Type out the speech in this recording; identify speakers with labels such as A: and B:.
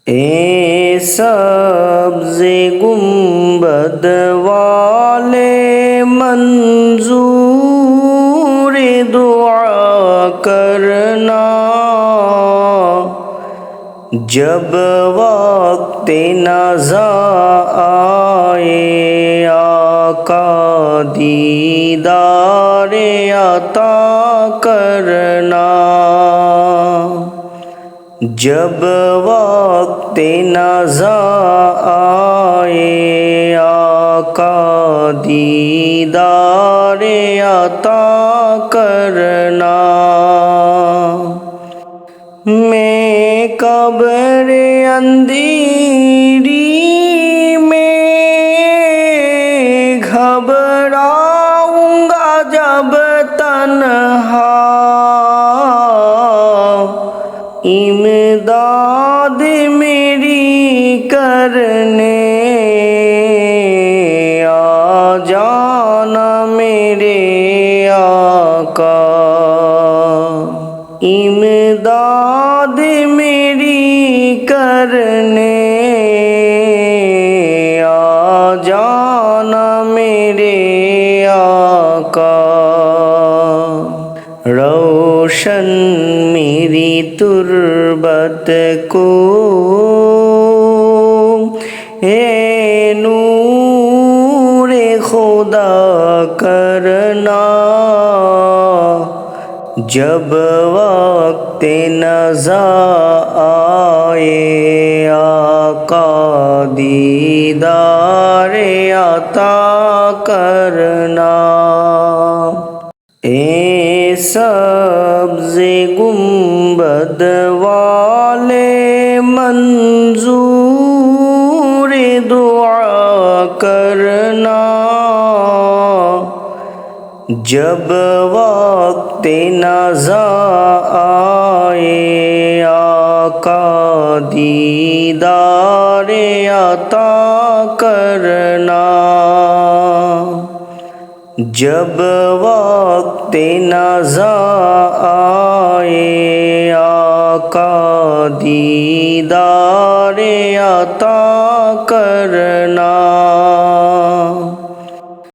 A: اے سبز گنبد والے منظور دعا کرنا، جب وقت نزاع آئے آقا دیدار عطا کرنا، جب وقت نزاع آئے آقا دیدار عطا کرنا۔ میں قبر اندھیری میں گھبراؤں گا جب تنہا، امداد میری کرنے آ جانا میرے آقا، امداد میری کرنے آ جانا میرے آقا۔ روشن میری تربت کو اے نور خدا کرنا، جب وقت نزاع آئے آقا دیدار عطا کرنا۔ اے سبز گنبد والے منظور دعا کرنا، جب وقت نزاع آئے آقا دیدار عطا کرنا، جب وقت نزاع آئے آقا دیدار عطا